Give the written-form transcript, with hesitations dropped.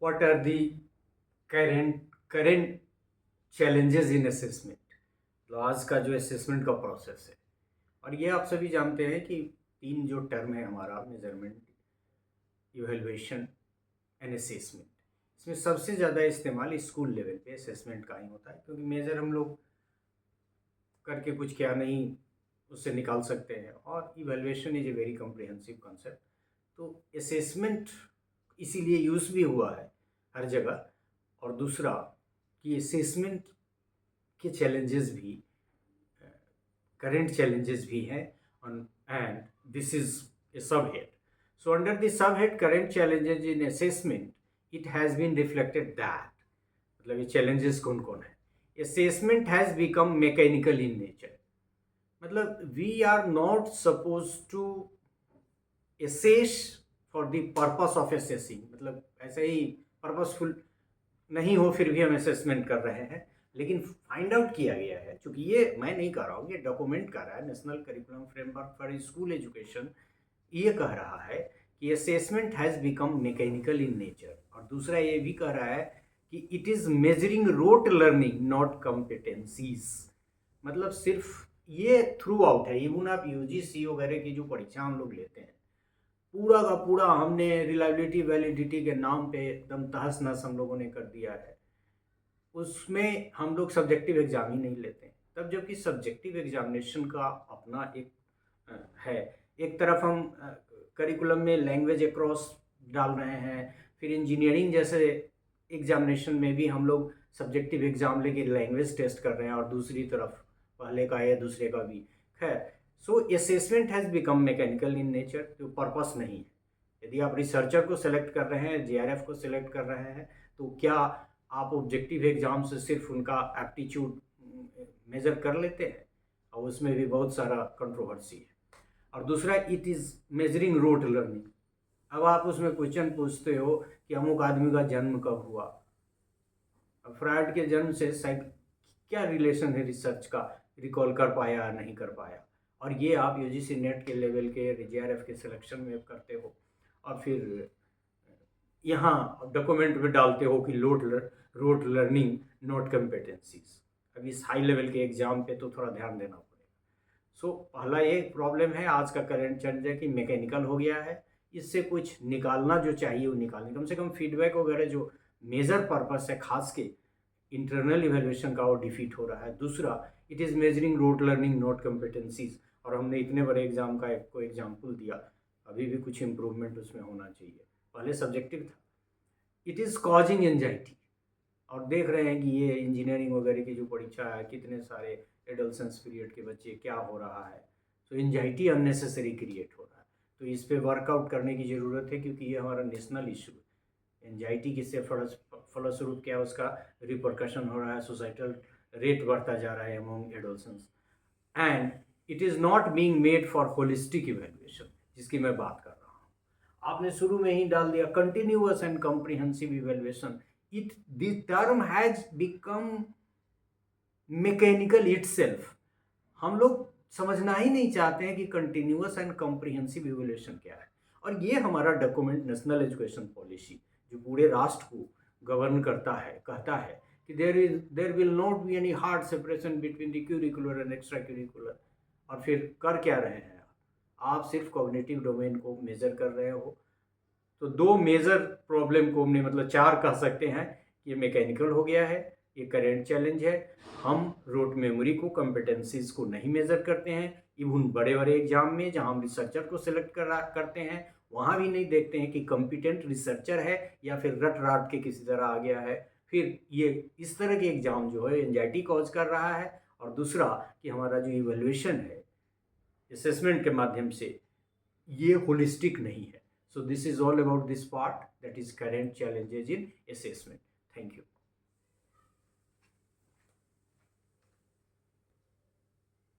what are the current challenges in assessment। तो आज का जो असेसमेंट का प्रोसेस है, और ये आप सभी जानते हैं कि तीन जो टर्म है हमारा, मेजरमेंट, इवेल्युएशन एंड असेसमेंट, इसमें सबसे ज़्यादा इस्तेमाल स्कूल लेवल पे असेसमेंट का ही होता है, क्योंकि मेजर हम लोग करके कुछ क्या नहीं उससे निकाल सकते हैं, और evaluation is a very comprehensive concept. तो असेसमेंट इसीलिए यूज़ भी हुआ है हर जगह। और दूसरा कि असेसमेंट के चैलेंजेस भी, करंट चैलेंजेस भी हैं, and this is a sub head. So under the sub head current challenges in assessment, it has been reflected that, मतलब ये चैलेंजेस कौन कौन है। Assessment has become mechanical in nature, मतलब we are not suppose to assess for the purpose of assessing, मतलब ऐसे ही purposeful नहीं हो फिर भी हम असेसमेंट कर रहे हैं, लेकिन फाइंड आउट किया गया है, क्योंकि ये मैं नहीं कह रहा हूँ, ये डॉक्यूमेंट कर रहा है national curriculum framework for school education, ये कह रहा है कि assessment has become mechanical in nature. और दूसरा ये भी कह रहा है कि it is measuring rote learning not competencies, मतलब सिर्फ ये थ्रू आउट है। इवन आप यूजीसी वगैरह की जो परीक्षा हम लोग लेते हैं, पूरा का पूरा हमने रिलायबिलिटी वैलिडिटी के नाम पे एकदम तहस नहस हम लोगों ने कर दिया है। उसमें हम लोग सब्जेक्टिव एग्ज़ाम ही नहीं लेते हैं, तब जबकि सब्जेक्टिव एग्जामिनेशन का अपना एक है। एक तरफ हम करिकुलम में लैंग्वेज अक्रॉस डाल रहे हैं, फिर इंजीनियरिंग जैसे एग्जामिनेशन में भी हम लोग सब्जेक्टिव एग्ज़ाम लेके लैंग्वेज टेस्ट कर रहे हैं, और दूसरी तरफ पहले का या दूसरे का भी। खैर, सो assessment has become mechanical in nature, जो पर्पस नहीं है। यदि आप रिसर्चर को सिलेक्ट कर रहे हैं, जेआरएफ को सिलेक्ट कर रहे हैं, तो क्या आप ऑब्जेक्टिव एग्जाम से सिर्फ उनका एप्टीट्यूड मेजर कर लेते हैं? और उसमें भी बहुत सारा कंट्रोवर्सी है। और दूसरा, it is measuring rote learning. अब आप उसमें क्वेश्चन पूछते हो कि अमुक आदमी का जन्म कब हुआ। अब फ्रायड के जन्म से क्या रिलेशन है रिसर्च का, रिकॉल कर पाया या नहीं कर पाया। और ये आप यूजीसी नेट के लेवल के जेआरएफ के सिलेक्शन में करते हो, और फिर यहाँ डॉक्यूमेंट में डालते हो कि रोट लर्निंग नॉट कॉम्पिटेंसीज। अब इस हाई लेवल के एग्जाम पे तो थोड़ा ध्यान देना पड़ेगा। सो पहला ये प्रॉब्लम है आज का करंट चेंज है कि मैकेनिकल हो गया है। इससे कुछ निकालना जो चाहिए वो निकालने, कम से कम फीडबैक वगैरह जो मेजर पर्पस है, खास के इंटरनल इवेल्युएशन का, वो डिफीट हो रहा है। दूसरा, it is measuring rote learning not competencies, और हमने इतने बड़े एग्जाम का एक को एग्जाम्पल दिया, अभी भी कुछ इम्प्रूवमेंट उसमें होना चाहिए। पहले सब्जेक्टिव था। इट इज़ कॉजिंग एंजाइटी, और देख रहे हैं कि ये इंजीनियरिंग वगैरह की जो परीक्षा है, कितने सारे एडोलसेंस पीरियड के बच्चे, क्या हो रहा है। तो एंजाइटी अननेसेसरी क्रिएट हो रहा है, तो इस पर वर्कआउट करने की ज़रूरत है, क्योंकि ये हमारा नेशनल इशू है। एंजाइटी किससे फलस्वरूप क्या उसका रिपरकशन हो रहा है, सोसाइटल रेट बढ़ता जा रहा है among adolescence, and it is not being made for holistic evaluation, जिसकी मैं बात कर रहा हूँ। आपने शुरू में ही डाल दिया continuous and comprehensive evaluation. It the term has become mechanical itself. हम लोग समझना ही नहीं चाहते हैं कि कंटिन्यूअस एंड कॉम्प्रिहेंसिव इवेल्युएशन क्या है। और ये हमारा डॉक्यूमेंट नेशनल एजुकेशन पॉलिसी, जो पूरे राष्ट्र को गवर्न करता है, कहता है कि there will not be any hard separation between the curricular and extra curricular. और फिर कर क्या रहे हैं आप सिर्फ कॉग्निटिव डोमेन को मेजर कर रहे हो। तो दो मेजर प्रॉब्लम को हमने, मतलब चार कह सकते हैं, ये मैकेनिकल हो गया है, ये करेंट चैलेंज है। हम रोट मेमोरी को, कॉम्पिटेंसीज को नहीं मेजर करते हैं। इवन बड़े बड़े एग्जाम में जहां हम रिसर्चर को सिलेक्ट करते हैं, वहां भी नहीं देखते हैं कि कॉम्पिटेंट रिसर्चर है या फिर रट राट के किसी तरह आ गया है। फिर ये इस तरह के एग्जाम जो है एंजाइटी कॉज कर रहा है। और दूसरा कि हमारा जो इवेल्युएशन है असेसमेंट के माध्यम से, ये होलिस्टिक नहीं है। So this is all about this part, that is current challenges in assessment. Thank you.